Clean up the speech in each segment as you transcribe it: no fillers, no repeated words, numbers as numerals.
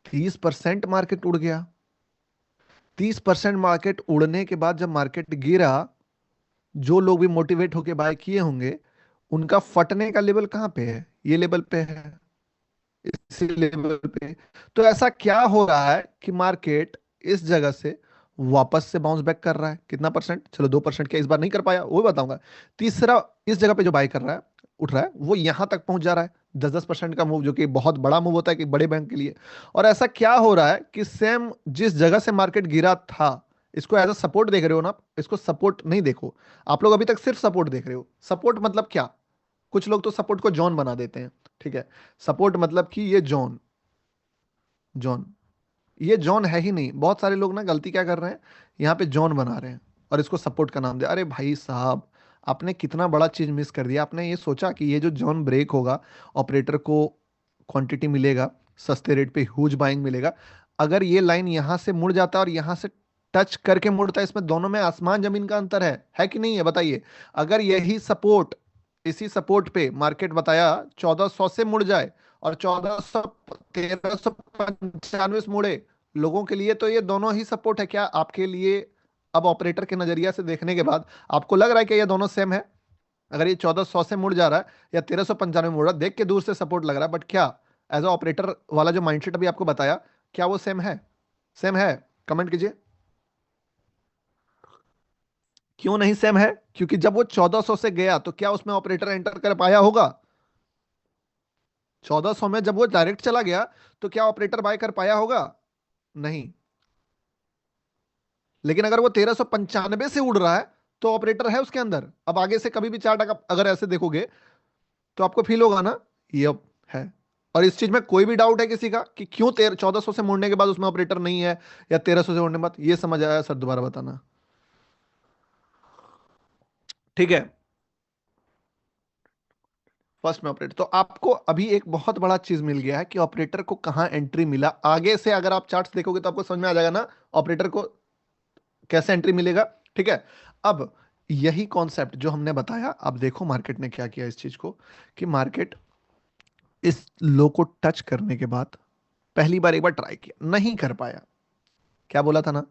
30% market उड़ गया। 30% market उड़ने के बाद जब मार्केट गिरा, जो लोग भी मोटिवेट होके बाय किए होंगे, उनका फटने का लेवल कहाँ पे है? ये लेवल पे है, इसी लेवल पे। तो ऐसा क्या हो रहा है कि मार्केट इस जगह से वापस से बाउंस बैक कर रहा है? कितना परसेंट? चलो 2% क्या इस बार नहीं कर पाया, वो भी बताऊंगा। तीसरा, इस जगह पे जो बाय कर रहा है, उठ रहा है, वो यहां तक पहुंच जा रहा है। 10-10% का मूव, जो कि बहुत बड़ा मूव होता है कि बड़े बैंक के लिए। और ऐसा क्या हो रहा है कि सेम जिस जगह से मार्केट गिरा था, इसको एज अ सपोर्ट देख रहे हो ना आप? इसको सपोर्ट नहीं देखो, आप लोग अभी तक सिर्फ सपोर्ट देख रहे हो। सपोर्ट मतलब क्या? कुछ लोग तो सपोर्ट को जॉन बना देते हैं। ठीक है, सपोर्ट मतलब कि ये जॉन, जॉन, ये जॉन है ही नहीं। बहुत सारे लोग ना गलती क्या कर रहे हैं, यहाँ पे जॉन बना रहे हैं और इसको सपोर्ट का नाम दे। अरे भाई साहब, आपने कितना बड़ा चीज मिस कर दिया। आपने ये सोचा कि ये जो जॉन ब्रेक होगा, ऑपरेटर को क्वांटिटी मिलेगा, सस्ते रेट पे ह्यूज बाइंग मिलेगा। अगर ये लाइन यहाँ से मुड़ जाता है और यहाँ से टच करके मुड़ता है, इसमें दोनों में आसमान जमीन का अंतर है कि नहीं है? बताइए। अगर यही सपोर्ट, इसी सपोर्ट पे मार्केट बताया 1400 से मुड़ जाए और 1400, 1395 से मुड़े, लोगों के लिए तो ये दोनों ही सपोर्ट है क्या आपके लिए? अब ऑपरेटर के नजरिया से देखने के बाद आपको लग रहा है कि ये दोनों सेम है? अगर ये 1400 से मुड़ जा रहा है या 1395 मुड़ रहा है, देख के दूर से सपोर्ट लग रहा है, बट क्या एज अ ऑपरेटर वाला जो माइंडसेट अभी आपको बताया, क्या वो सेम है? सेम है? कमेंट कीजिए। क्यों नहीं सेम है? क्योंकि जब वो 1400 से गया तो क्या उसमें ऑपरेटर एंटर कर पाया होगा? 1400 में जब वो डायरेक्ट चला गया तो क्या ऑपरेटर बाय कर पाया होगा? नहीं। लेकिन अगर वो 1395 से उड़ रहा है तो ऑपरेटर है उसके अंदर। अब आगे से कभी भी चार्ट अगर ऐसे देखोगे तो आपको फील होगा ना, ये है। और इस चीज में कोई भी डाउट है किसी का कि क्यों 1400 से मुड़ने के बाद उसमें ऑपरेटर नहीं है, या 1300 से मुड़ने के बाद? ये समझ आया सर? दोबारा बताना। ठीक है, फर्स्ट में ऑपरेटर, तो आपको अभी एक बहुत बड़ा चीज मिल गया है कि ऑपरेटर को कहां एंट्री मिला। आगे से अगर आप चार्ट्स देखोगे तो आपको समझ में आ जाएगा ना, ऑपरेटर को कैसे एंट्री मिलेगा। ठीक है, अब यही कॉन्सेप्ट जो हमने बताया, अब देखो मार्केट ने क्या किया इस चीज को, कि मार्केट इस लो को टच करने के बाद पहली बार एक बार ट्राई किया, नहीं कर पाया। क्या बोला था ना,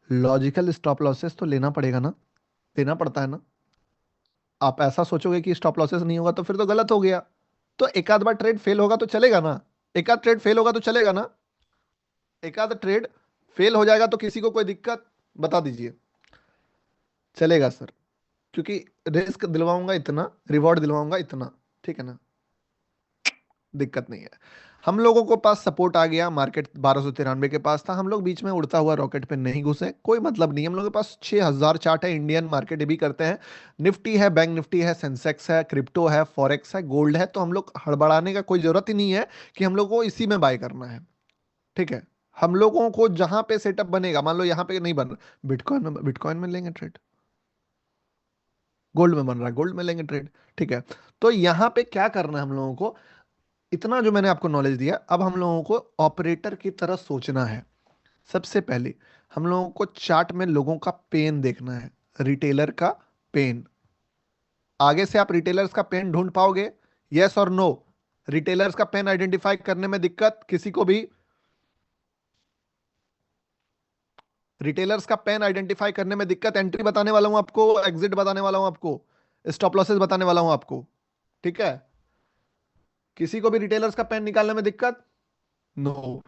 लॉजिकल स्टॉप लॉसेस तो लेना पड़ेगा ना, लेना पड़ता है ना। आप ऐसा सोचोगे कि स्टॉप लॉसेस नहीं होगा तो फिर तो गलत हो गया। तो एक आध बार ट्रेड फेल होगा तो चलेगा ना, एक आध ट्रेड फेल होगा तो चलेगा ना, एक आध ट्रेड फेल हो जाएगा तो किसी को कोई दिक्कत? बता दीजिए। चलेगा सर, क्योंकि रिस्क दिलवाऊंगा इतना, रिवॉर्ड दिलवाऊंगा इतना। ठीक है ना, दिक्कत नहीं है। हम लोगों को पास सपोर्ट आ गया, मार्केट 1293 के पास था, हम लोग बीच में उड़ता हुआ रॉकेट पे नहीं घुसे, कोई मतलब नहीं। हम लोगों के पास 6000 चार्ट है, इंडियन मार्केट भी करते हैं, निफ्टी है, बैंक निफ्टी है, सेंसेक्स है, क्रिप्टो है, फॉरेक्स है, गोल्ड है। तो हम लोग हड़बड़ाने का कोई जरूरत ही नहीं है कि हम लोग को इसी में बाय करना है। ठीक है, हम लोगों को जहां पे सेटअप बनेगा, मान लो यहाँ पे नहीं बन रहा, बिटकॉइन में लेंगे ट्रेड, गोल्ड में बन रहा है, गोल्ड में लेंगे ट्रेड। ठीक है, तो यहाँ पे क्या करना है हम लोगों को? इतना जो मैंने आपको नॉलेज दिया, अब हम लोगों को ऑपरेटर की तरह सोचना है। सबसे पहले हम लोगों को चार्ट में लोगों का पेन देखना है, रिटेलर का पेन। आगे से आप रिटेलर्स का पेन ढूंढ पाओगे? यस और नो? रिटेलर्स का पेन आइडेंटिफाई करने में दिक्कत किसी को भी? रिटेलर्स का पेन आइडेंटिफाई करने में दिक्कत? एंट्री बताने वाला हूं आपको, एग्जिट बताने वाला हूं आपको, स्टॉप लॉसेस बताने वाला हूं आपको। ठीक है, किसी को भी रिटेलर्स का पेन निकालने में दिक्कत? नो,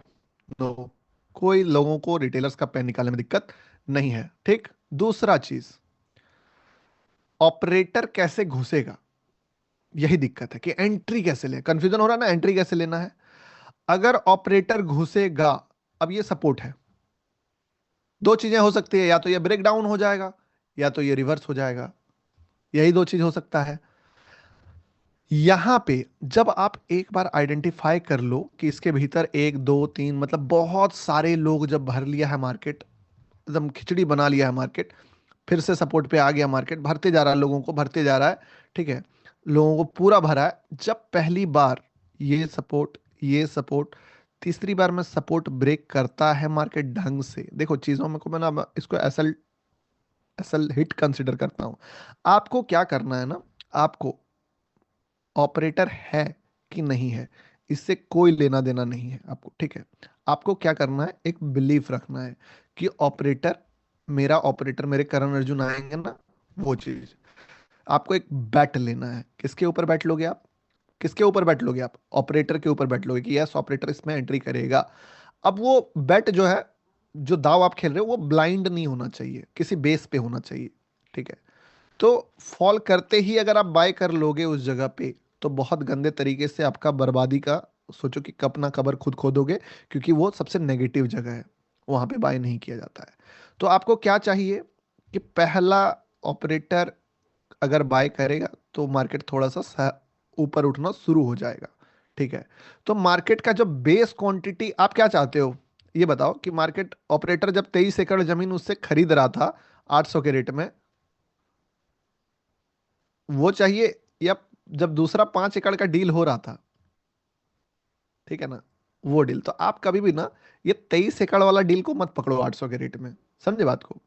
नो, कोई लोगों को रिटेलर्स का पेन निकालने में दिक्कत नहीं है। ठीक, दूसरा चीज, ऑपरेटर कैसे घुसेगा, यही दिक्कत है कि एंट्री कैसे ले, कंफ्यूजन हो रहा है ना, एंट्री कैसे लेना है। अगर ऑपरेटर घुसेगा, अब ये सपोर्ट है, दो चीजें हो सकती है, या तो ये ब्रेक डाउन हो जाएगा या तो ये रिवर्स हो जाएगा, यही दो चीज हो सकता है। यहां पे जब आप एक बार आइडेंटिफाई कर लो कि इसके भीतर एक दो तीन, मतलब बहुत सारे लोग जब भर लिया है मार्केट, एकदम खिचड़ी बना लिया है मार्केट, फिर से सपोर्ट पे आ गया, मार्केट भरते जा रहा है, लोगों को भरते जा रहा है। ठीक है, लोगों को पूरा भरा है। जब पहली बार ये सपोर्ट, ये सपोर्ट, तीसरी बार में सपोर्ट ब्रेक करता है मार्केट ढंग से, देखो चीजों में को मैं ना इसको एसल एसल हिट कंसिडर करता हूं। आपको क्या करना है ना, आपको ऑपरेटर है कि नहीं है, इससे कोई लेना देना नहीं है आपको, ठीक है। आपको क्या करना है, एक बिलीफ रखना है कि ऑपरेटर मेरे करण अर्जुन आएंगे ना, वो चीज। आपको एक बैट लेना है। किसके ऊपर बैट लोगे आप? किसके ऊपर बैट लोगे आप? ऑपरेटर के ऊपर बैट लोगे कि यस, ऑपरेटर इसमें एंट्री करेगा। अब वो बैट जो है, जो दाव आप खेल रहे हो, वो ब्लाइंड नहीं होना चाहिए, किसी बेस पे होना चाहिए, ठीक है। तो फॉल करते ही अगर आप बाय कर लोगे उस जगह पे, तो बहुत गंदे तरीके से आपका बर्बादी का, सोचो कि कब ना कबर खुद खोदोगे, क्योंकि वो सबसे नेगेटिव जगह है, वहां पे बाय नहीं किया जाता है। तो आपको क्या चाहिए कि पहला ऑपरेटर अगर बाय करेगा तो मार्केट थोड़ा सा ऊपर उठना शुरू हो जाएगा, ठीक है। तो मार्केट का जो बेस क्वांटिटी आप क्या चाहते हो, ये बताओ कि मार्केट ऑपरेटर जब 23 एकड़ जमीन उससे खरीद रहा था 800 के रेट में, वो चाहिए, या जब दूसरा 5 एकड़ का डील हो रहा था, ठीक है ना, वो डील। तो आप कभी भी ना ये 23 एकड़ वाला डील को मत पकड़ो 800 के रेट में, समझे बात को।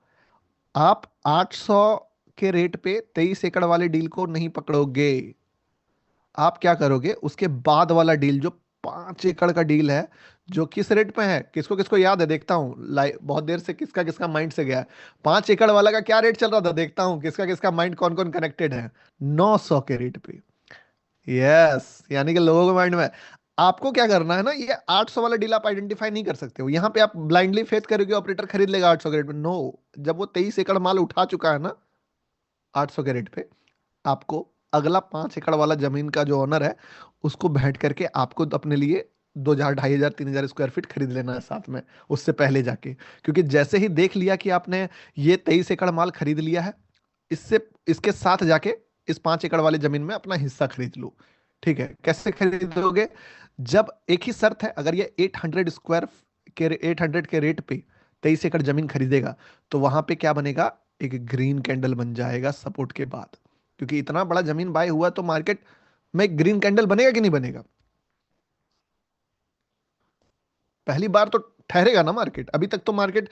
आप 800 के रेट पे 23 एकड़ वाले डील को नहीं पकड़ोगे। आप क्या करोगे, उसके बाद वाला डील जो 5 एकड़ का डील है, जो किस रेट पे है, किसको किसको याद है, देखता हूँ लाइव बहुत देर से किसका किसका माइंड से गया है। 5 एकड़ वाला का क्या रेट चल रहा था, देखता हूँ किसका किसका माइंड कौन कौन कनेक्टेड है। 900 के रेट पे। यस, यानी कि लोगों के माइंड में। आपको क्या करना है ना, ये 800 वाला डील आप आइडेंटिफाई नहीं कर सकते हो, यहां पे आप ब्लाइंडली फेथ करोगे ऑपरेटर खरीद लेगा 800 के रेट में, नो। जब वो 23 एकड़ माल उठा चुका है ना 800 के रेट पे, आपको अगला 5 एकड़ वाला जमीन का जो ओनर है, उसको बैठ करके आपको अपने लिए 2,000 2,500 3,000 स्क्वायर फीट खरीद लेना है साथ में, उससे पहले जाके। क्योंकि जैसे ही देख लिया कि आपने ये 23 एकड़ माल खरीद लिया है, इससे इसके साथ जाके इस 5 एकड़ वाले जमीन में अपना हिस्सा खरीद लो, ठीक है। कैसे खरीदोगे? जब एक ही शर्त है, अगर ये 800 के रेट पे 23 एकड़ जमीन खरीदेगा, तो वहां पे क्या बनेगा, एक ग्रीन कैंडल बन जाएगा सपोर्ट के बाद। क्योंकि इतना बड़ा जमीन बाय हुआ तो मार्केट में ग्रीन कैंडल बनेगा कि नहीं बनेगा? पहली बार तो ठहरेगा ना मार्केट, अभी तक तो मार्केट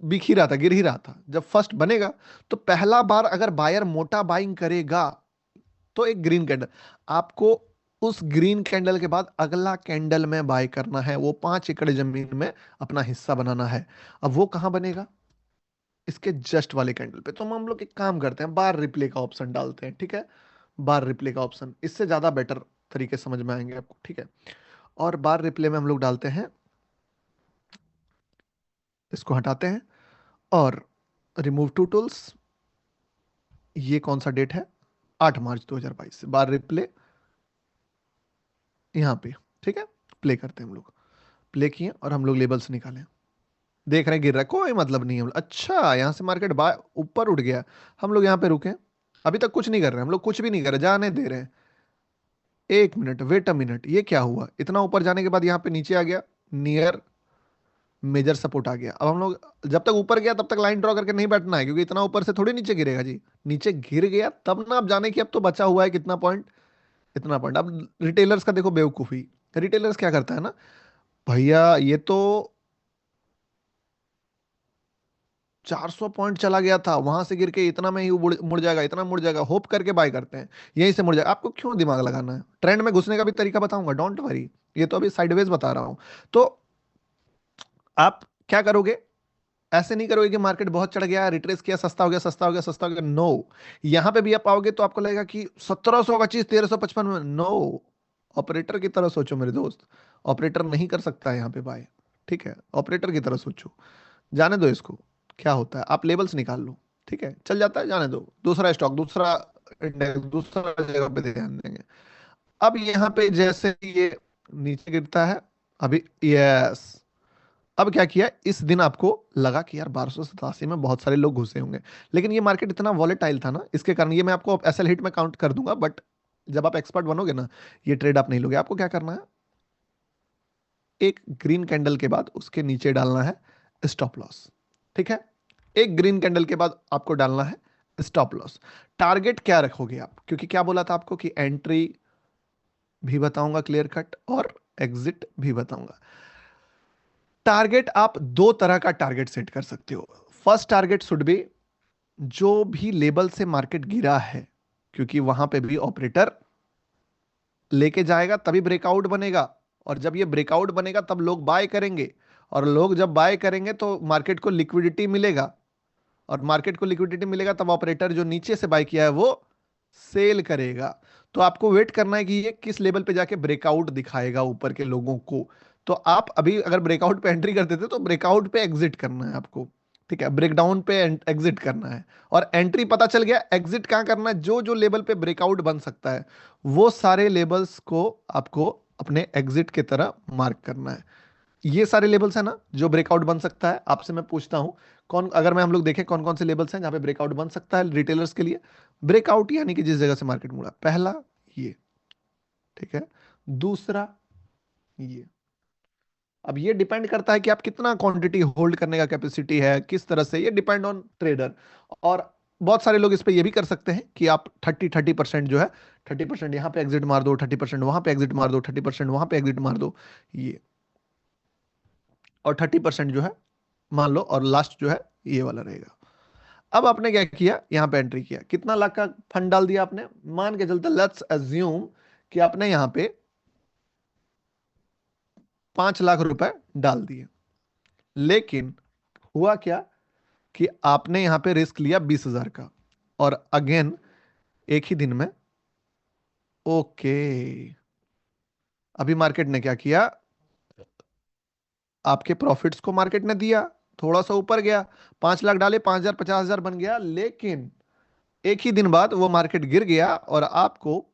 बिक ही रहा था, गिर ही रहा था। जब फर्स्ट बनेगा, तो पहला बार अगर बायर मोटा बाइंग करेगा, तो एक ग्रीन कैंडल, आपको उस ग्रीन कैंडल के बाद अगला कैंडल में बाय करना है, वो 5 एकड़ जमीन में अपना हिस्सा बनाना है। अब वो कहां बनेगा? इसके जस्ट वाले कैंडल पे। तो हम लोग एक काम करते हैं, बार रिप्ले का ऑप्शन डालते हैं, ठीक है। बार रिप्ले का ऑप्शन इससे ज्यादा बेटर तरीके से समझ में आएंगे आपको, ठीक है। और बार रिप्ले में हम लोग डालते हैं, इसको हटाते हैं, और रिमूव टू टूल्स, ये कौन सा डेट है, 8 मार्च 2022 से बार रिप्ले यहाँ पे, ठीक है। प्ले करते हैं हम लोग, प्ले किए और हम लोग लेबल्स निकालें, देख रहे हैं गिर रहा है, कोई मतलब नहीं है। अच्छा, यहाँ से मार्केट ऊपर उठ गया, हम लोग यहाँ पे रुके, अभी तक कुछ नहीं कर रहे हैं हम लोग, कुछ भी नहीं कर रहे, जाने दे रहे हैं। 1 मिनट, वेट अ मिनट, ये क्या हुआ, इतना ऊपर जाने के बाद यहाँ पे नीचे आ गया, नियर मेजर सपोर्ट आ गया। अब हम लोग जब तक ऊपर गया तब तक लाइन ड्रॉ करके नहीं बैठना है, क्योंकि इतना ऊपर से थोड़ी नीचे गिरेगा जी। नीचे गिर गया तब ना आप जाने की अब तो बचा हुआ है कितना पॉइंट, इतना पॉइंट। अब रिटेलर्स का देखो बेवकूफी, रिटेलर्स क्या करता है ना, भैया ये तो 400 पॉइंट चला गया था, वहां से गिर के इतना में ही वो मुड़ जाएगा, इतना मुड़ जाएगा, होप करके बाय करते हैं, यहीं से मुड़ जाएगा। आपको क्यों दिमाग लगाना है, ट्रेंड में घुसने का भी तरीका बताऊंगा, डोंट वरी। ये तो अभी साइडवेज बता रहा हूं। तो आप क्या करोगे, ऐसे नहीं करोगे कि मार्केट बहुत चढ़ गया, रिट्रेस किया, सस्ता हो गया, सस्ता हो गया, सस्ता हो गया, नो। यहां पे भी आप आओगे तो आपको लगेगा कि 1700 का चीज 1355 में, नो। ऑपरेटर की तरह सोचो मेरे दोस्त, ऑपरेटर नहीं कर सकता है यहाँ पे बाय, ठीक है। ऑपरेटर की तरह सोचो, जाने दो इसको, क्या होता है, आप लेबल्स निकाल लो, ठीक है, चल जाता है, जाने दो, दूसरा स्टॉक, दूसरा इंडेक्स, दूसरा जगह पे ध्यान देंगे। अब यहाँ पे जैसे ही ये नीचे गिरता है, अभी यस, अब क्या किया, इस दिन आपको लगा कि यार 1287 में बहुत सारे लोग घुसे होंगे, लेकिन ये मार्केट इतना वॉलेटाइल था ना, इसके कारण, ये मैं आपको एसएल हिट में काउंट कर दूंगा, बट जब आप एक्सपर्ट बनोगे ना, ये ट्रेड आप नहीं लोगे। आपको क्या करना है, एक ग्रीन कैंडल के बाद उसके नीचे डालना है स्टॉप लॉस, ठीक है। एक ग्रीन कैंडल के बाद आपको डालना है स्टॉप लॉस। टारगेट क्या रखोगे आप, क्योंकि क्या बोला था आपको कि एंट्री भी बताऊंगा क्लियर कट, और एग्जिट भी बताऊंगा। टारगेट आप दो तरह का टारगेट सेट कर सकते हो। फर्स्ट टारगेट शुड बी, जो भी लेवल से मार्केट गिरा है, क्योंकि वहां पे भी ऑपरेटर लेके जाएगा तभी ब्रेकआउट बनेगा, और जब ये ब्रेकआउट बनेगा तब लोग बाय करेंगे, और लोग जब बाय करेंगे तो मार्केट को लिक्विडिटी मिलेगा, और मार्केट को लिक्विडिटी मिलेगा तब ऑपरेटर जो नीचे से बाय किया है वो सेल करेगा। तो आपको वेट करना है कि ये किस लेवल पे जाके ब्रेकआउट दिखाएगा ऊपर के लोगों को। तो आप अभी अगर ब्रेकआउट पे एंट्री करते थे तो ब्रेकआउट पे एग्जिट करना है आपको, ठीक है, ब्रेकडाउन पे एग्जिट करना है। और एंट्री पता चल गया, एग्जिट कहाँ करना है, जो जो लेवल पे ब्रेकआउट बन सकता है वो सारे लेवल्स को आपको अपने एग्जिट की तरह मार्क करना है। ये सारे लेवल्स है ना जो ब्रेकआउट बन सकता है। आपसे मैं पूछता हूं, कौन, अगर मैं हम लोग देखें कौन कौन से लेवल्स हैं जहां पे ब्रेकआउट बन सकता है रिटेलर्स के लिए। ब्रेकआउट यानी कि जिस जगह से मार्केट मुड़ा, पहला ये, ठीक है, दूसरा ये। अब ये डिपेंड करता है कि आप कितना क्वांटिटी होल्ड करने का कैपेसिटी है, किस तरह से, ये डिपेंड ऑन ट्रेडर। और बहुत सारे लोग इस पे ये भी कर सकते हैं कि आप 30-30% जो है, 30% यहाँ पे एग्जिट मार दो, 30% वहां पे एग्जिट मार दो, 30% वहां पे एग्जिट मार दो, ये, और 30% जो है मान लो, और लास्ट जो है ये वाला रहेगा। अब आपने क्या किया, यहां पे एंट्री किया, कितना लाख का फंड डाल दिया आपने, मान के चलते लेट्स अज्यूम कि आपने यहां पे 5 लाख रुपए डाल दिए। लेकिन हुआ क्या कि आपने यहां पे रिस्क लिया 20,000 का, और अगेन एक ही दिन में, ओके, अभी मार्केट ने क्या किया, आपके प्रॉफिट्स को मार्केट ने दिया, थोड़ा सा ऊपर गया, 5 लाख डाले, 5,000 50,000 बन गया। लेकिन एक ही दिन बाद वो मार्केट गिर गया और आपको,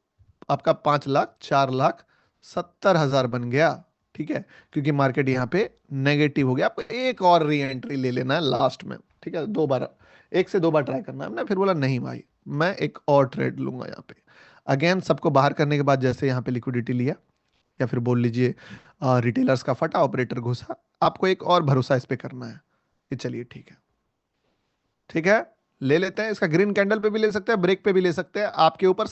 आपका 5 लाख 4,70,000 बन गया, ठीक है, क्योंकि मार्केट यहाँ पे नेगेटिव हो गया। आपको एक और री एंट्री ले लेना है लास्ट में, ठीक है, 2 बार, 1 से 2 बार ट्राई करना है। हमने फिर बोला नहीं भाई, मैं एक और ट्रेड लूंगा यहाँ पे। अगेन सबको बाहर करने के बाद जैसे यहाँ पे लिक्विडिटी लिया, या फिर बोल लीजिए रिटेलर्स का फटा, ऑपरेटर घुसा, आपको एक और भरोसा इस पे करना है कि चलिए ठीक है, ठीक है, ले लेते हैं। इसका ग्रीन कैंडल पे भी ले सकते हैं, ब्रेक पे भी ले सकते हैं, आपके ऊपर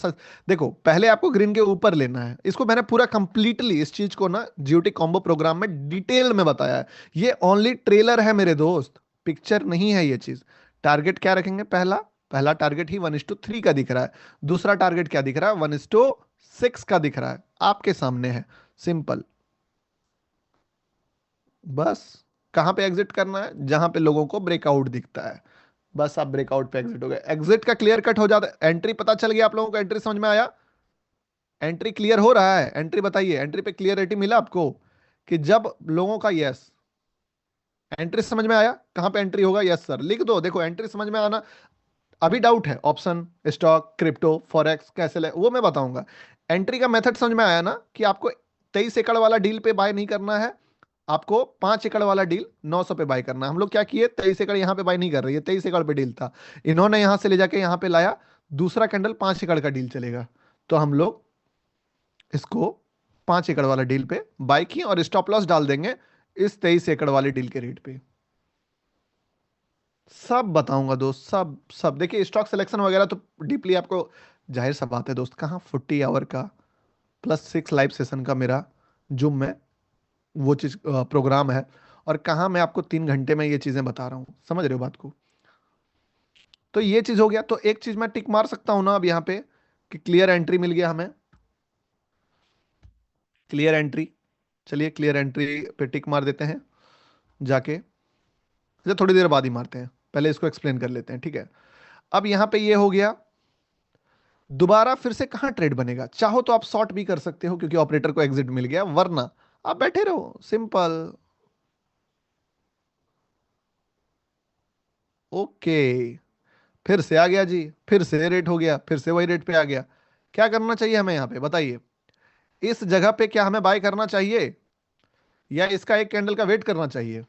देखो पहले आपको ग्रीन के ऊपर लेना है इसको। मैंने पूरा कंप्लीटली इस चीज को ना जीओटी कॉम्बो प्रोग्राम में डिटेल में बताया है। ये ओनली ट्रेलर है मेरे दोस्त, पिक्चर नहीं है ये चीज। टारगेट क्या रखेंगे, पहला पहला टारगेट ही 1:3 का दिख रहा है। दूसरा टारगेट क्या दिख रहा है, 1:6 का दिख रहा है, आपके सामने है, सिंपल। बस कहां पे एग्जिट करना है, जहां पे लोगों को ब्रेकआउट दिखता है, बस आप ब्रेकआउट पे एग्जिट हो गए। एग्जिट का क्लियर कट हो जाता है, एंट्री पता चल गया आप लोगों को, एंट्री समझ में आया, एंट्री क्लियर हो रहा है, एंट्री बताइए, एंट्री पे क्लियरिटी मिला आपको कि जब लोगों का, यस, एंट्री समझ में आया, कहां पे एंट्री होगा, यस सर लिख दो। देखो एंट्री समझ में आना, अभी डाउट है, ऑप्शन, स्टॉक, क्रिप्टो, फॉरेक्स कैसे ले, वो मैं बताऊंगा। एंट्री का मेथड समझ में आया ना, कि आपको 23 एकड़ वाला डील पे बाय नहीं करना है, आपको 5 एकड़ वाला डील 900 पे बाय करना है। हम लोग क्या किए, 23 एकड़ यहाँ पे बाय नहीं कर रही है, 23 एकड़ पे डील था, इन्होंने यहां से ले जाके यहाँ पे लाया, दूसरा कैंडल 5 एकड़ का डील चलेगा, तो हम लोग इसको 5 एकड़ वाला डील पे बाय किए, और स्टॉप लॉस डाल देंगे इस 23 एकड़ वाले डील के रेट पे। सब बताऊंगा दोस्त, सब सब देखिए, स्टॉक सिलेक्शन वगैरह तो डीपली आपको, जाहिर सा बात है दोस्त, कहाँ 40 आवर का +6 लाइव सेशन का मेरा जूम में वो चीज प्रोग्राम है, और कहाँ मैं आपको 3 घंटे में ये चीजें बता रहा हूँ, समझ रहे हो बात को। तो ये चीज हो गया, तो एक चीज मैं टिक मार सकता हूँ ना अब यहाँ पे, कि क्लियर एंट्री मिल गया हमें, क्लियर एंट्री। चलिए क्लियर एंट्री पे टिक मार देते हैं जाके, अच्छा थोड़ी देर बाद ही मारते हैं, पहले इसको एक्सप्लेन कर लेते हैं, ठीक है। अब यहाँ पे ये हो गया, दोबारा फिर से कहाँ ट्रेड बनेगा, चाहो तो आप शॉर्ट भी कर सकते हो क्योंकि ऑपरेटर को एग्जिट मिल गया, वरना आप बैठे रहो, सिंपल। ओके, फिर से आ गया जी, फिर से रेट हो गया, फिर से वही रेट पे आ गया। क्या करना चाहिए हमें यहाँ पे बताइए, इस जगह पे क्या हमें बाय करना चाहिए, या इसका एक कैंडल का वेट करना चाहिए,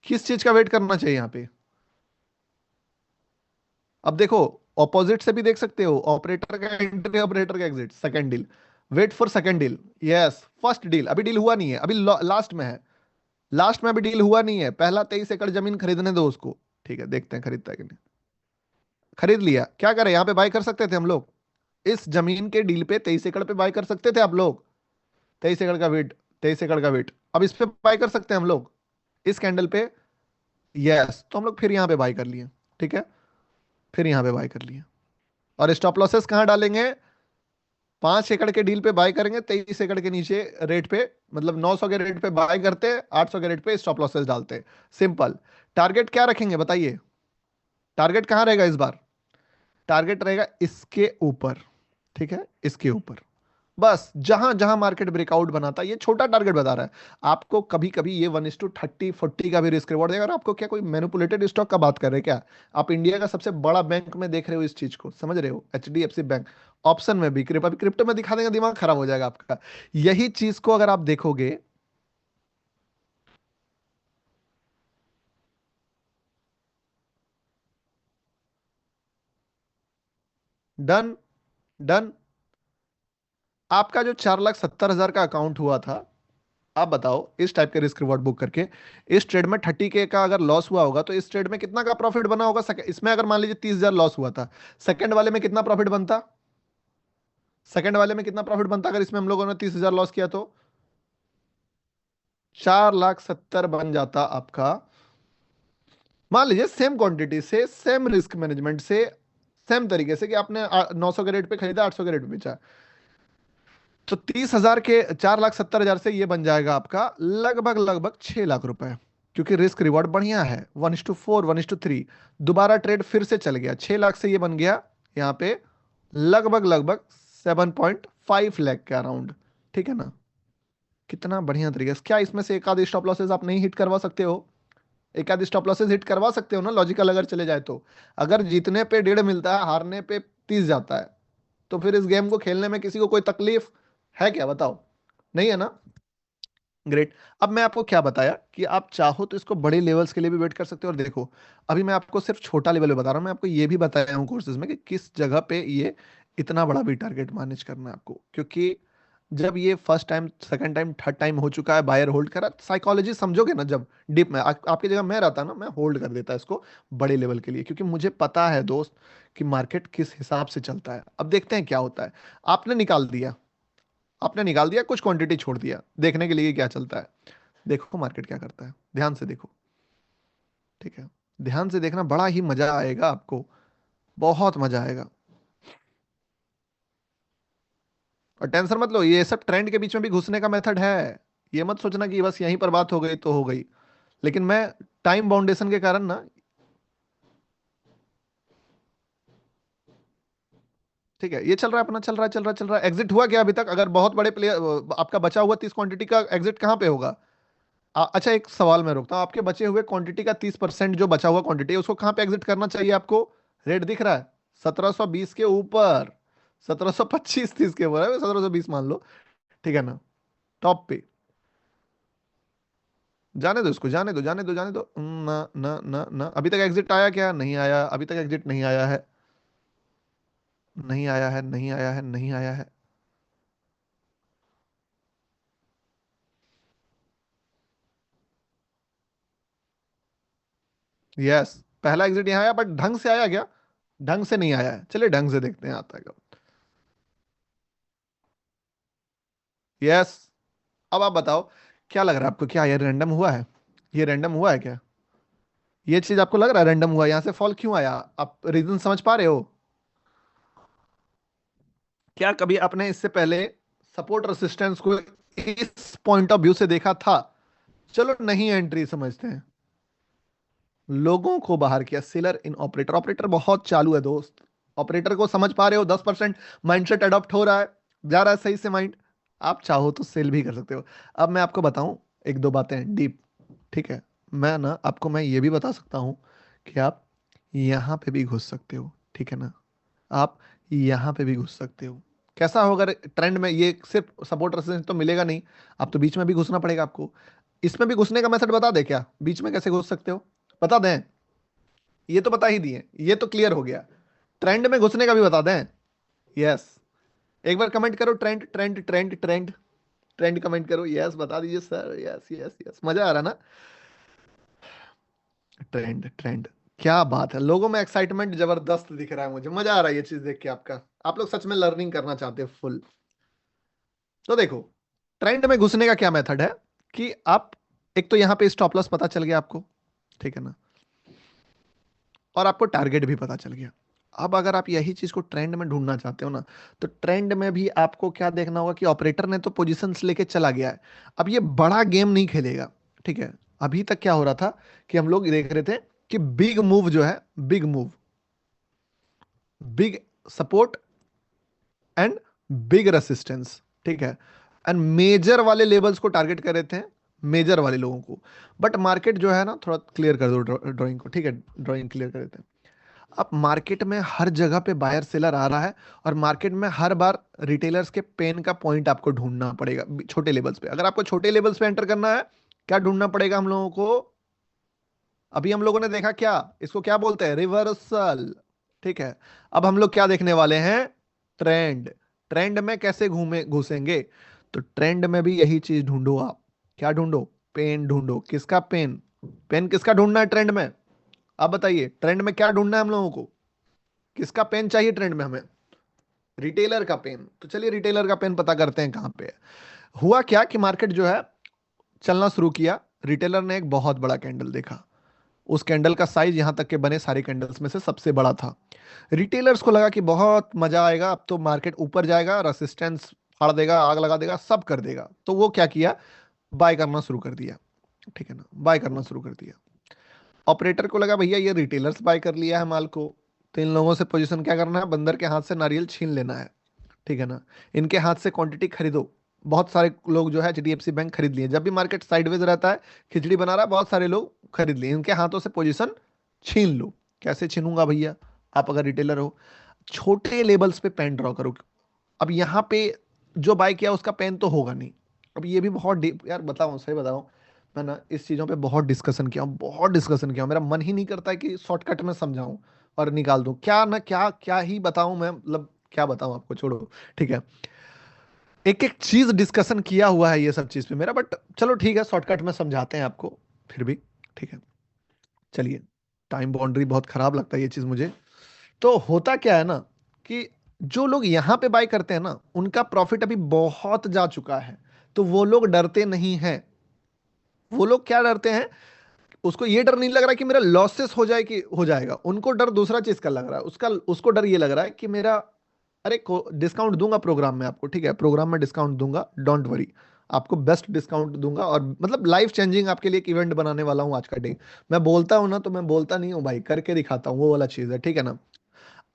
किस चीज का वेट करना चाहिए यहाँ पे। अब देखो, ऑपोजिट से भी देख सकते हो, ऑपरेटर का एंट्री, ऑपरेटर का exit, second deal, wait for second deal, yes, first deal अभी डील हुआ नहीं है, अभी लास्ट में है, लास्ट में अभी डील हुआ नहीं है, पहला 23 एकड़ जमीन खरीदने दो उसको, ठीक है, देखते हैं खरीदता है कि नहीं। खरीद लिया, क्या करें, यहाँ पे बाय कर सकते थे हम लोग, इस जमीन के डील पे 23 एकड़ पे बाय कर सकते थे आप लोग, 23 एकड़ का वेट, 23 एकड़ का वेट, अब इस पे बाय कर सकते हैं हम लोग, इस कैंडल पे, यस, तो हम लोग फिर यहाँ पे बाय कर लिए, ठीक है, फिर यहाँ पे बाय कर लिए, और स्टॉप लॉसेस कहाँ डालेंगे, 5 एकड़ के डील पे बाय करेंगे, 23 एकड़ के नीचे रेट पे, मतलब 900 के रेट पे बाय करते हैं, 800 के रेट पे स्टॉप लॉसेस डालते हैं। सिंपल। टारगेट क्या रखेंगे बताइए? टारगेट कहां रहेगा इस बार? टारगेट रहेगा इसके ऊपर। ठीक है, इसके ऊपर। बस जहां जहां मार्केट ब्रेकआउट बनाता है, ये छोटा टारगेट बता रहा है आपको। कभी कभी ये 1:30 40 का भी रिस्क रिवॉर्ड देगा। और आपको क्या कोई मैनिपुलेटेड स्टॉक का बात कर रहे हैं क्या? आप इंडिया का सबसे बड़ा बैंक में देख रहे हो इस चीज को, समझ रहे हो? एचडीएफसी बैंक ऑप्शन में भी अभी क्रिप्टो में दिखा देगा, दिमाग खराब हो जाएगा आपका। यही चीज को अगर आप देखोगे, डन, डन। आपका जो 4,70,000 का अकाउंट हुआ था, आप बताओ इस टाइप के रिस्क रिवॉर्ड बुक करके, इस ट्रेड में 30K का अगर लॉस हुआ होगा तो इस ट्रेड में कितना का प्रॉफिट बना होगा? इसमें अगर मान लीजिए 30,000 लॉस हुआ था, सेकंड वाले में कितना प्रॉफिट बनता? सेकंड वाले में कितना प्रॉफिट बनता अगर इसमें हम लोगों ने 30,000 लॉस किया तो? 4,70,000 बन जाता आपका। मान लीजिए सेम क्वांटिटी से, सेम रिस्क मैनेजमेंट से, सेम तरीके से कि आपने 900 के रेट पे खरीदा, 800 के रेट पे बेचा, तो 30,000 के 4,70,000 से ये बन जाएगा आपका लगभग लगभग 6 लाख रुपए। क्योंकि रिस्क रिवॉर्ड बढ़िया है, 1:4, 1:3। दोबारा ट्रेड फिर से चल गया, 6 लाख से ये बन गया यहाँ पे लगभग लगभग 7.5 लाख के अराउंड। ठीक है ना? कितना बढ़िया तरीके से। क्या इसमें से एक आध स्टॉप लॉसेस आप नहीं हिट करवा सकते हो? एक आध स्टॉप लॉसेस हिट करवा सकते हो ना, लॉजिकल अगर चले जाए तो। अगर जीतने पे 1.5 मिलता है, हारने पे 30 जाता है, तो फिर इस गेम को खेलने में किसी को कोई तकलीफ है क्या? बताओ। नहीं है ना? ग्रेट। अब मैं आपको क्या बताया कि आप चाहो तो इसको बड़े लेवल्स के लिए भी वेट कर सकते हो। और देखो, अभी मैं आपको सिर्फ छोटा लेवल पे बता रहा हूँ। मैं आपको ये भी बताया हूँ कोर्सेज में कि किस जगह पे ये इतना बड़ा भी टारगेट मैनेज करना है आपको। क्योंकि जब ये first time, second time, third time हो चुका है, बायर होल्ड करा, साइकोलॉजी समझोगे ना जब डीप में। आपकी जगह मैं रहता ना, मैं होल्ड कर देता इसको बड़े लेवल के लिए, क्योंकि मुझे पता है दोस्त कि मार्केट किस हिसाब से चलता है। अब देखते हैं क्या होता है। आपने निकाल दिया, आपने निकाल दिया, कुछ क्वांटिटी छोड़ दिया देखने के लिए कि क्या चलता है। देखो मार्केट क्या करता है, ध्यान से देखो। ठीक है, ध्यान से देखना, बड़ा ही मजा आएगा आपको, बहुत मजा आएगा। और टेंशन मत लो, ये सब ट्रेंड के बीच में भी घुसने का मेथड है। ये मत सोचना कि बस यहीं पर बात हो गई तो हो गई। लेकिन मैं टाइम बाउंडेशन के कारण ना, ठीक है, ये चल रहा है अपना, चल रहा है, चल रहा है, चल रहा है। एग्जिट हुआ क्या अभी तक? अगर बहुत बड़े प्लेयर, आपका बचा हुआ 30 क्वांटिटी का एग्जिट कहाँ पे होगा? अच्छा, एक सवाल मैं रोकता हूँ। आपके बचे हुए क्वांटिटी का 30% जो बचा हुआ क्वांटिटी है, उसको कहाँ पे एग्जिट करना चाहिए आपको? रेट दिख रहा है? 1720 के ऊपर, 1725 30 के ऊपर है, 1720 मान लो। ठीक है ना? टॉप पे। जाने दो इसको, जाने दो, जाने दो, जाने दो। ना ना ना ना, अभी तक एग्जिट आया क्या? नहीं आया, अभी तक एग्जिट नहीं आया है। नहीं आया है, नहीं आया है, नहीं आया है। यस, पहला एग्जिट यहाँ आया, बट ढंग से आया क्या? ढंग से नहीं आया है। चलिए ढंग से देखते हैं आता है कब। यस। अब आप बताओ, क्या लग रहा है आपको? क्या ये रैंडम हुआ है? ये रैंडम हुआ है क्या? ये चीज आपको लग रहा है रैंडम हुआ? यहाँ से फॉल क्यों आया? आप रीजन समझ पा रहे हो? क्या कभी आपने इससे पहले सपोर्ट रेसिस्टेंस को इस पॉइंट ऑफ व्यू से देखा था? चलो नहीं एंट्री समझते हैं। लोगों को बाहर किया, सेलर इन ऑपरेटर। ऑपरेटर बहुत चालू है दोस्त। ऑपरेटर को समझ पा रहे हो? 10% माइंडसेट अडॉप्ट हो रहा है, जा रहा है सही से माइंड। आप चाहो तो सेल भी कर सकते हो। अब मैं आपको बताऊं एक दो बातें डीप। ठीक है, मैं ना आपको मैं ये भी बता सकता हूँ कि आप यहाँ पे भी घुस सकते हो। ठीक है ना? आप यहाँ पे भी घुस सकते हो। कैसा होगा ट्रेंड में? ये सिर्फ सपोर्ट रेजिस्टेंस तो मिलेगा नहीं, आप तो बीच में भी घुसना पड़ेगा आपको। इसमें भी घुसने का मेथड बता दे क्या? बीच में कैसे घुस सकते हो? बता दें? ये तो बता ही दिए, ये तो क्लियर हो गया। ट्रेंड में घुसने का भी बता दें? यस। एक बार कमेंट करो, trend trend trend trend. Trend comment करो, यस बता दीजिए सर, यस यस यस। मजा आ रहा ना? Trend trend. क्या बात है, लोगों में एक्साइटमेंट जबरदस्त दिख रहा है, मुझे मजा आ रहा है ये चीज देख के आपका। आप लोग सच में लर्निंग करना चाहते हो फुल। तो देखो, ट्रेंड में घुसने का क्या मेथड है कि आप, एक तो यहां पे स्टॉप लॉस पता चल गया आपको। ठीक है ना? और आपको टारगेट भी पता चल गया। अब अगर आप यही चीज को ट्रेंड में ढूंढना चाहते हो ना, तो ट्रेंड में भी आपको क्या देखना होगा कि ऑपरेटर ने तो पोजीशंस लेके चला गया है, अब ये बड़ा गेम नहीं खेलेगा। ठीक है, अभी तक क्या हो रहा था कि हम लोग देख रहे थे कि बिग मूव जो है, big move, big support and big resistance, ठीक है, एंड मेजर वाले लेवल्स को टारगेट कर रहे थे, मेजर वाले लोगों को। बट मार्केट जो है ना, थोड़ा क्लियर कर दो ड्राइंग को, ठीक है, ड्राइंग क्लियर कर देते हैं। अब मार्केट में हर जगह पे बायर सेलर आ रहा है, और मार्केट में हर बार रिटेलर्स के पेन का पॉइंट आपको ढूंढना पड़ेगा छोटे लेवल्स पे। अगर आपको छोटे लेवल्स पे एंटर करना है, क्या ढूंढना पड़ेगा हम लोगों को? अभी हम लोगों ने देखा क्या, इसको क्या बोलते हैं, रिवर्सल। ठीक है, अब हम लोग क्या देखने वाले हैं, ट्रेंड। ट्रेंड में कैसे घूमे घुसेंगे, तो ट्रेंड में भी यही चीज ढूंढो आप। क्या ढूंढो? पेन ढूंढो। किसका पेन? पेन किसका ढूंढना है ट्रेंड में? आप बताइए, ट्रेंड में क्या ढूंढना है हम लोगों को? किसका पेन चाहिए ट्रेंड में हमें? रिटेलर का पेन। तो चलिए रिटेलर का पेन पता करते हैं कहां पे है। हुआ क्या कि मार्केट जो है चलना शुरू किया, रिटेलर ने एक बहुत बड़ा कैंडल देखा, उस कैंडल का साइज यहां तक के बने सारे कैंडल्स में से सबसे बड़ा था। रिटेलर्स को लगा कि बहुत मजा आएगा, अब तो मार्केट ऊपर जाएगा, रेसिस्टेंस फाड़ देगा, आग लगा देगा, सब कर देगा। तो वो क्या किया, बाय करना शुरू कर दिया। ठीक है ना, बाय करना शुरू कर दिया। ऑपरेटर को लगा भैया ये रिटेलर्स बाय कर लिया है माल को, तो इन लोगों से पोजीशन क्या करना है, बंदर के हाथ से नारियल छीन लेना है। ठीक है ना, इनके हाथ से क्वांटिटी खरीदो। बहुत सारे लोग जो है एचडीएफसी बैंक खरीद लिए, जब भी मार्केट साइडवेज रहता है, खिचड़ी बना रहा है, बहुत सारे लोग खरीद लिए, इनके हाथों से पोजीशन छीन लो। कैसे छीनूंगा भैया? आप अगर रिटेलर हो, छोटे लेवल्स पे पेन ड्रॉ करो। अब यहाँ पे जो बाय किया उसका पेन तो होगा नहीं। अब ये भी बहुत डीप यार, बताऊं सही बताऊं, मैं ना इस चीज़ों पे बहुत डिस्कशन किया हूँ, बहुत डिस्कशन किया हूँ, मेरा मन ही नहीं करता है कि शॉर्टकट में समझाऊं और निकाल दूं। क्या ना क्या क्या ही बताऊं मैं, मतलब क्या बताऊं आपको, छोड़ो। ठीक है, एक एक चीज डिस्कशन किया हुआ है ये सब चीज पे मेरा, बट चलो ठीक है, शॉर्टकट में समझाते हैं आपको फिर भी। ठीक है, चलिए। टाइम बाउंड्री बहुत खराब लगता है ये चीज मुझे। तो होता क्या है ना कि जो लोग यहां पे बाय करते हैं ना, उनका प्रॉफिट अभी बहुत जा चुका है, तो वो लोग डरते नहीं हैं। वो लोग क्या डरते हैं, उसको ये डर नहीं लग रहा कि मेरा लॉसेस हो जाए, कि हो जाएगा, उनको डर दूसरा चीज का लग रहा है। उसका उसको डर ये लग रहा है कि मेरा, अरे डिस्काउंट दूंगा प्रोग्राम में आपको, ठीक है, प्रोग्राम में डिस्काउंट दूंगा, डोंट वरी, आपको बेस्ट डिस्काउंट दूंगा, और मतलब लाइफ चेंजिंग आपके लिए एक इवेंट बनाने वाला हूँ आज का डे। मैं बोलता हूँ ना, तो मैं बोलता नहीं हूँ भाई, करके दिखाता हूँ, वो वाला चीज है। ठीक है ना,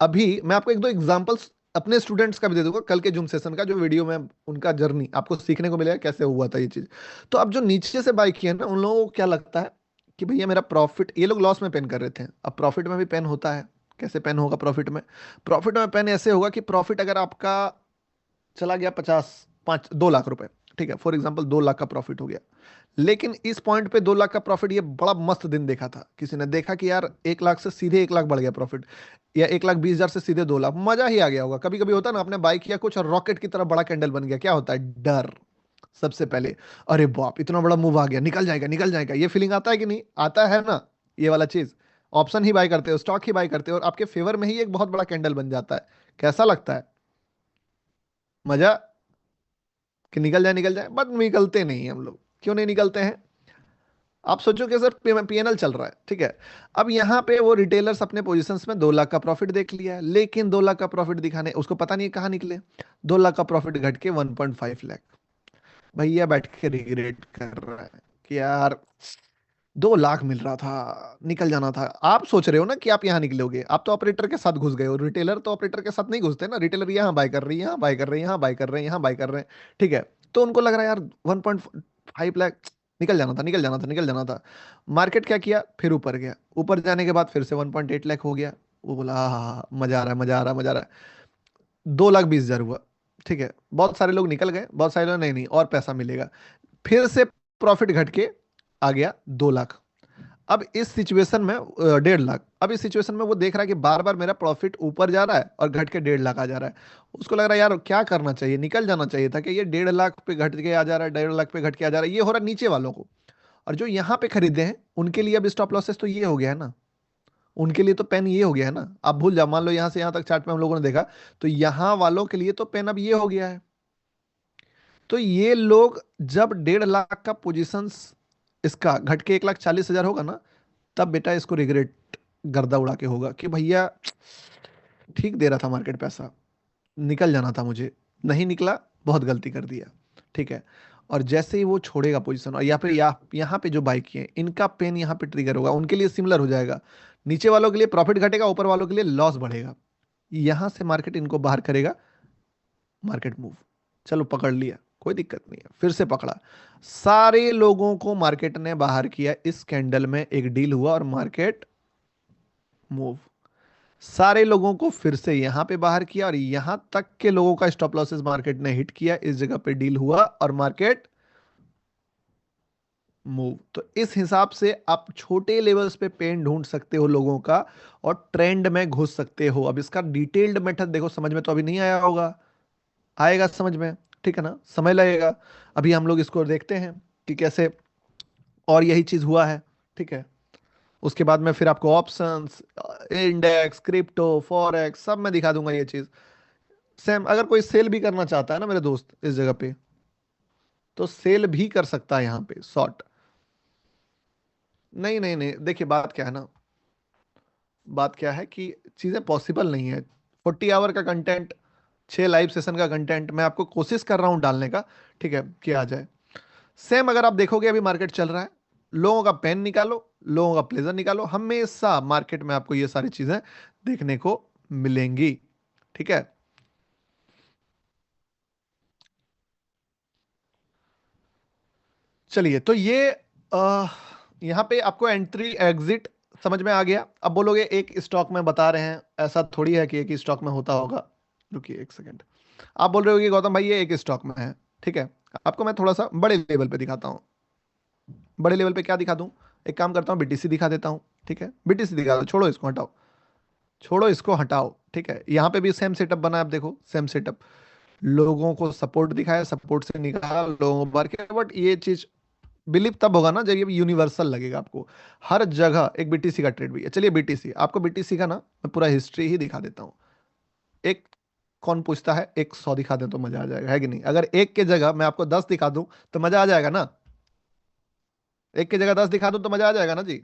अभी मैं आपको एक दो एग्जांपल्स अपने स्टूडेंट्स का भी दे दूंगा, कल के जूम सेशन का जो वीडियो में उनका जर्नी आपको सीखने को मिलेगा कैसे हुआ था ये चीज। तो अब जो नीचे से बाई किया ना, उन लोगों को क्या लगता है कि भैया मेरा प्रॉफिट, ये लोग लॉस में पेन कर रहे थे, अब प्रॉफिट में भी पेन होता है। कैसे पेन होगा प्रॉफिट में? प्रॉफिट में पेन ऐसे होगा कि प्रॉफिट अगर आपका चला गया 2 लाख रुपए, ठीक है, फॉर एग्जाम्पल 2 लाख का प्रॉफिट हो गया, लेकिन इस पॉइंट पे 2 लाख का प्रॉफिट, ये बड़ा मस्त दिन देखा था, किसी ने देखा कि यार 1 लाख से सीधे 1 लाख बढ़ गया प्रॉफिट, या 1,20,000 से सीधे 2 लाख, मजा ही आ गया होगा। कभी कभी होता है ना, आपने बाई किया कुछ और रॉकेट की तरह बड़ा कैंडल बन गया, क्या होता है, डर। सबसे पहले, अरे बाप, इतना बड़ा मूव आ गया, निकल जाएगा निकल जाएगा, ये फीलिंग आता है कि नहीं आता है ना, ये वाला चीज। ऑप्शन ही बाय करते हो, स्टॉक ही बाय करते हो, और आपके फेवर में ही एक बहुत बड़ा कैंडल बन जाता है। कैसा लगता है? मजा, कि निकल जाए निकल जाए, बट निकलते नहीं हैं हम लोग। क्यों नहीं निकलते हैं? आप सोचो कि सर पीएनएल चल रहा है, ठीक है, अब यहाँ पे वो रिटेलर्स अपने पोजीशंस में 2 लाख का प्रॉफिट देख लिया है, लेकिन 2 लाख का प्रॉफिट दिखाने उसको पता नहीं है कहाँ निकले। 2 लाख का प्रॉफिट घट के 1.5 लाख। भैया बैठ के रिग्रेट कर रहा है कि यार 2 लाख मिल रहा था, निकल जाना था। आप सोच रहे हो ना कि आप यहाँ निकलोगे, आप तो ऑपरेटर के साथ घुस गए हो, रिटेलर तो ऑपरेटर के साथ नहीं घुसते ना, रिटेलर यहाँ बाय कर रही है, यहाँ बाय कर रहे हैं, यहाँ बाय कर रहे हैं, यहाँ बाय कर रहे हैं। ठीक है, तो उनको लग रहा है यार 1.5 लाख, निकल जाना था निकल जाना था निकल जाना था। मार्केट क्या किया, फिर ऊपर गया, ऊपर जाने के बाद फिर से 1.8 लाख हो गया। वो बोला हाँ, मजा आ रहा है मजा आ रहा है मजा आ रहा है। 2,20,000 हुआ। ठीक है, बहुत सारे लोग निकल गए, बहुत सारे लोग नहीं नहीं और पैसा मिलेगा। फिर से प्रॉफिट घट के आ गया 2 लाख। अब इस सिचुएशन में 1.5 लाख, अब इस सिचुएशन में वो देख रहा है कि बार बार मेरा प्रॉफिट ऊपर जा रहा है और घट के 1.5 लाख आ जा रहा है। उसको लग रहा है यार क्या करना चाहिए, निकल जाना चाहिए था कि ये 1.5 लाख पे घट के आ जा रहा है, 1.5 लाख पे घट के आ जा रहा है, ये हो रहा है नीचे वालों को। और जो यहाँ पे खरीदे हैं उनके लिए अब स्टॉप लॉसेस तो ये हो गया है ना, उनके लिए तो पेन ये हो गया है ना। आप भूल जाओ, मान लो यहाँ से यहाँ तक चार्ट में हम लोगों ने देखा, तो यहाँ वालों के लिए तो पेन अब ये हो गया है। तो ये लोग जब 1.5 लाख का पोजीशंस इसका घट के 1,40,000 होगा ना, तब बेटा इसको रिग्रेट गर्दा उड़ा के होगा कि भैया ठीक दे रहा था मार्केट पैसा, निकल जाना था मुझे, नहीं निकला, बहुत गलती कर दिया। ठीक है। और जैसे ही वो छोड़ेगा पोजीशन, और यहाँ पे जो बाई किए हैं, इनका पेन यहाँ पे ट्रिगर होगा, उनके लिए सिमिलर हो जाएगा। नीचे वालों के लिए प्रॉफिट घटेगा, ऊपर वालों के लिए लॉस बढ़ेगा। यहां से मार्केट इनको बाहर करेगा, मार्केट मूव, चलो पकड़ लिया, कोई दिक्कत नहीं है, फिर से पकड़ा, सारे लोगों को मार्केट ने बाहर किया, इस कैंडल में एक डील हुआ और मार्केट मूव। सारे लोगों को फिर से यहां पे बाहर किया, और यहां तक के लोगों का स्टॉप लॉसेस मार्केट ने हिट किया, इस जगह पे डील हुआ और मार्केट मूव। तो इस हिसाब से आप छोटे लेवल्स पे पेन ढूंढ सकते हो लोगों का, और ट्रेंड में घुस सकते हो। अब इसका डिटेल्ड मेथड देखो, समझ में तो अभी नहीं आया होगा, आएगा समझ में, ठीक है ना, समय लगेगा। अभी हम लोग इसको देखते हैं कि कैसे, और यही चीज हुआ है। ठीक है। उसके बाद में फिर आपको ऑप्शंस, इंडेक्स, क्रिप्टो, फॉरेक्स, सब मैं दिखा दूंगा ये चीज। सेम अगर कोई सेल भी करना चाहता है ना मेरे दोस्त इस जगह पे, तो सेल भी कर सकता है यहाँ पे शॉर्ट। नहीं नहीं नहीं, देखिए बात क्या है ना, बात क्या है कि चीजें पॉसिबल नहीं है। 40 आवर का कंटेंट, 6 लाइव सेशन का कंटेंट मैं आपको कोशिश कर रहा हूं डालने का, ठीक है, कि आ जाए। सेम अगर आप देखोगे अभी मार्केट चल रहा है, लोगों का पेन निकालो, लोगों का प्लेजर निकालो, हमेशा मार्केट में आपको ये सारी चीजें देखने को मिलेंगी। ठीक है। चलिए, तो ये यहाँ पे आपको एंट्री एग्जिट समझ में आ गया। अब बोलोगे एक स्टॉक में बता रहे हैं, ऐसा थोड़ी है कि एक ही स्टॉक में होता होगा। रुकिए एक सेकंड। आप बोल रहे हो कि गौतम भाई ये एक स्टॉक में है, ठीक है, आपको मैं थोड़ा सा बड़े लेवल पे दिखाता हूँ। बड़े लेवल पे क्या दिखा दूं, एक काम करता हूँ, बीटीसी दिखा देता हूँ। ठीक है, बीटीसी दिखा दो, छोड़ो इसको हटाओ, छोड़ो इसको हटाओ। ठीक है, यहाँ पे भी सेम सेटअप बना है, आप देखो सेम सेटअप, लोगों को सपोर्ट दिखाया, सपोर्ट से निकाला, लोगों को बार किया। बट ये चीज बिलीव तब होगा ना जब ये यूनिवर्सल लगेगा आपको। हर जगह एक बीटीसी का ट्रेड भी है। चलिए बीटीसी, आपको बीटीसी का ना मैं पूरा हिस्ट्री ही दिखा देता हूँ। एक, कौन पूछता है एक 100 दिखा दें तो मजा आ जाएगा, है कि नहीं? अगर एक के जगह मैं आपको 10 दिखा दूं तो मजा आ जाएगा ना, एक की जगह 10 दिखा दूं तो मजा आ जाएगा ना जी।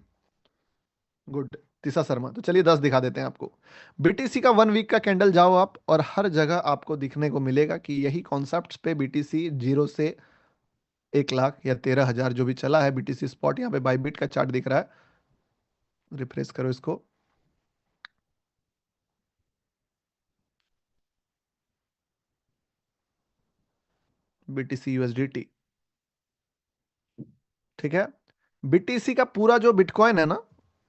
गुड, तीसरा शर्मा, तो चलिए 10 दिखा देते हैं आपको। बीटीसी का 1 वीक का कैंडल जाओ आप, और हर जगह आपको दिखने को मिलेगा कि यही कॉन्सेप्ट पे बीटीसी 0 से 1 लाख या 13,000 जो भी चला है बीटीसी स्पॉट, यहाँ पे बाईबिट का चार्ट दिख रहा है, रिफ्रेश करो इसको। बीटीसी यूएसडीटी, ठीक है। बीटीसी का पूरा जो बिटकॉइन है ना,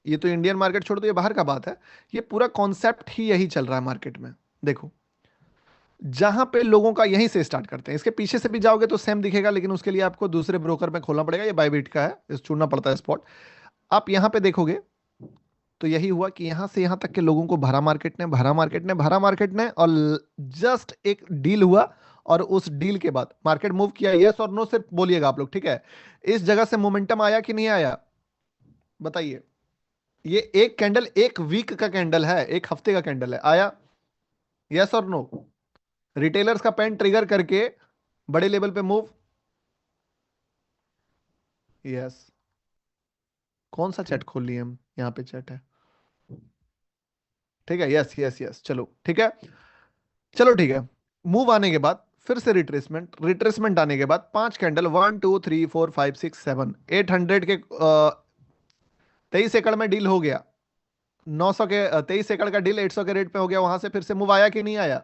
ये तो इंडियन मार्केट छोड़ दो, ये बाहर का बात है, ये पूरा कॉन्सेप्ट ही यही चल रहा है मार्केट में। देखो, जहां पे लोगों का, यहीं से स्टार्ट करते हैं, इसके पीछे से भी जाओगे तो सेम दिखेगा, लेकिन उसके लिए आपको दूसरे ब्रोकर में खोलना पड़ेगा, ये बाईबिट का है, इस चुनना पड़ता है स्पॉट। आप यहां पे देखोगे तो यही हुआ कि यहां से यहां तक के लोगों को भरा मार्केट ने, भरा मार्केट ने, भरा मार्केट ने, और जस्ट एक डील हुआ, और उस डील के बाद मार्केट मूव किया। यस और नो सिर्फ बोलिएगा आप लोग, ठीक है। इस जगह से मोमेंटम आया कि नहीं आया, बताइए। ये एक कैंडल, 1 वीक का कैंडल है, एक हफ्ते का कैंडल है, आया? यस और नो? रिटेलर्स का पेन ट्रिगर करके बड़े लेवल पे मूव। यस। कौन सा चैट खोल लिए हम, यहाँ पे चैट है, ठीक है, यस यस यस, चलो ठीक है। चलो ठीक है। मूव आने के बाद फिर से रिट्रेसमेंट, रिट्रेसमेंट आने के बाद 5 कैंडल, 1 2 3 4 5 6 7, 800 के 23 एकड़ में डील हो गया। 900 के 23 एकड़ का डील 800 के रेट पे हो गया, वहां से फिर से मूव आया कि नहीं आया?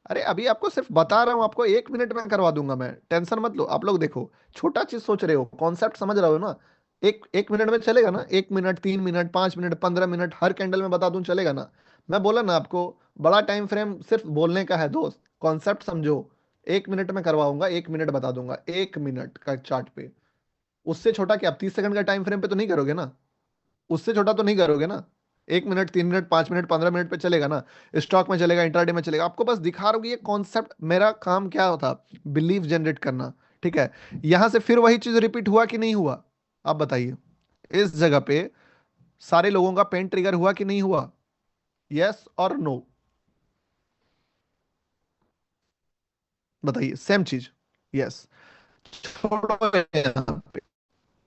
अरे अभी आपको सिर्फ बता रहा हूं, आपको 1 मिनट में करवा दूंगा मैं, टेंशन मत लो। आप लोग देखो, छोटा चीज सोच रहे हो, कॉन्सेप्ट समझ रहे हो ना? एक एक मिनट में चलेगा ना, 1 मिनट, 3 मिनट, 5 मिनट, 15 मिनट, हर कैंडल में बता दूं, चलेगा ना? मैं बोला ना आपको, बड़ा टाइम फ्रेम सिर्फ बोलने का है दोस्त, कॉन्सेप्ट समझो। 1 मिनट में करवाऊंगा, 1 मिनट बता दूंगा, 1 मिनट का चार्ट पे। उससे छोटा क्या, आप 30 सेकंड का टाइम फ्रेम पे तो नहीं करोगे ना? उससे छोटा तो नहीं करोगे ना? 1 मिनट, 3 मिनट, 5 मिनट, 15 मिनट पे चलेगा ना? स्टॉक में चलेगा, इंट्राडे में चलेगा, आपको बस दिखा रहा हूँ कि ये कॉन्सेप्ट, मेरा काम क्या होता, बिलीव जनरेट करना। ठीक है। यहां से फिर वही चीज रिपीट हुआ कि नहीं हुआ, आप बताइए। इस जगह पे सारे लोगों का पेन ट्रिगर हुआ कि नहीं हुआ? यस और नो, बताइए, सेम चीज। यस। छोड़ो यहाँ पे,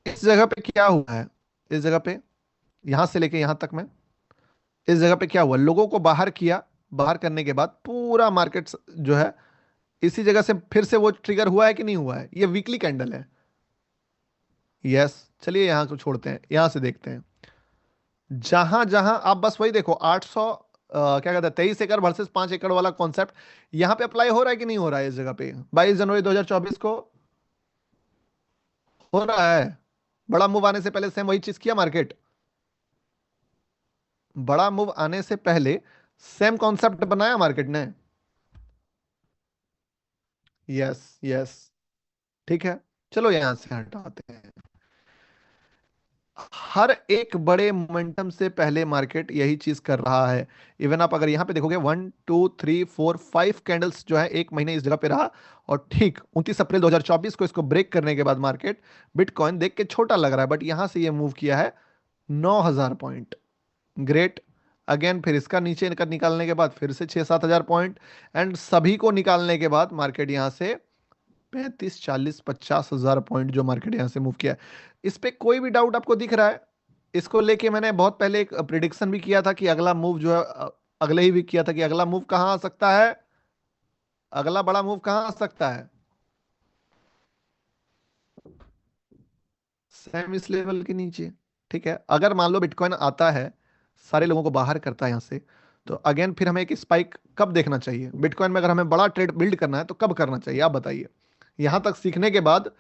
इस जगह पे क्या हुआ है, इस जगह पे, यहां से लेके यहां तक में इस जगह पे क्या हुआ, लोगों को बाहर किया, बाहर करने के बाद पूरा मार्केट जो है इसी जगह से फिर से वो ट्रिगर हुआ है कि नहीं हुआ है, ये वीकली कैंडल है। यस। चलिए यहां को छोड़ते हैं, यहां से देखते हैं। जहां जहां आप बस वही देखो, 800 क्या कहते हैं, 23 एकड़ वर्सेस 5 एकड़ वाला कॉन्सेप्ट यहां पे अप्लाई हो रहा है कि नहीं हो रहा है इस जगह पे 22 जनवरी 2024 को? हो रहा है। बड़ा मूव आने से पहले सेम वही चीज किया मार्केट। बड़ा मूव आने से पहले सेम कॉन्सेप्ट बनाया मार्केट ने। Yes yes. ठीक है। चलो यहां से हटाते हैं। हर एक बड़े मोमेंटम से पहले मार्केट यही चीज कर रहा है। इवन आप अगर यहां पे देखोगे 1 2 3 4 5 कैंडल्स जो है एक महीने इस जगह पे रहा। और ठीक 29 अप्रैल 2024 को इसको ब्रेक करने के बाद मार्केट, बिटकॉइन देख के छोटा लग रहा है बट यहां से ये मूव किया है 9,000 पॉइंट। ग्रेट। अगेन फिर इसका नीचे का निकालने के बाद फिर से 6 7 हजार पॉइंट। एंड सभी को निकालने के बाद मार्केट यहां से 35 40 50 हजार पॉइंट जो मार्केट यहां से मूव किया है। इस पे कोई भी डाउट आपको दिख रहा है? इसको लेके मैंने बहुत पहले एक प्रिडिक्शन भी किया था कि अगला मूव जो है अगले ही वीक किया था कि अगला मूव कहाँ आ सकता है, अगला बड़ा मूव कहाँ आ सकता है। सेम इस लेवल के नीचे। ठीक है, अगर मान लो बिटकॉइन आता है, सारे लोगों को बाहर करता है यहाँ से, तो अगेन फिर हमें एक स्पाइक कब देखना चाहिए बिटकॉइन में? अगर हमें बड़ा ट्रेड बिल्ड करना है तो कब करना चाहिए, आप बताइए। यहां तक सीखने के बाद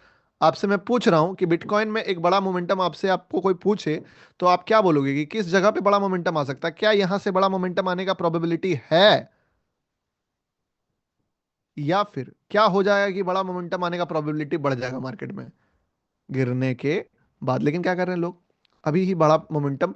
आपसे मैं पूछ रहा हूं कि बिटकॉइन में एक बड़ा मोमेंटम आपसे आपको कोई पूछे, तो आप क्या बोलोगे कि किस जगह पे बड़ा मोमेंटम आ सकता है? क्या यहां से बड़ा मोमेंटम आने का प्रोबेबिलिटी है, या फिर क्या हो जाएगा कि बड़ा मोमेंटम आने का प्रोबेबिलिटी बढ़ जाएगा मार्केट में गिरने के बाद? लेकिन क्या कर रहे हैं लोग, अभी ही बड़ा मोमेंटम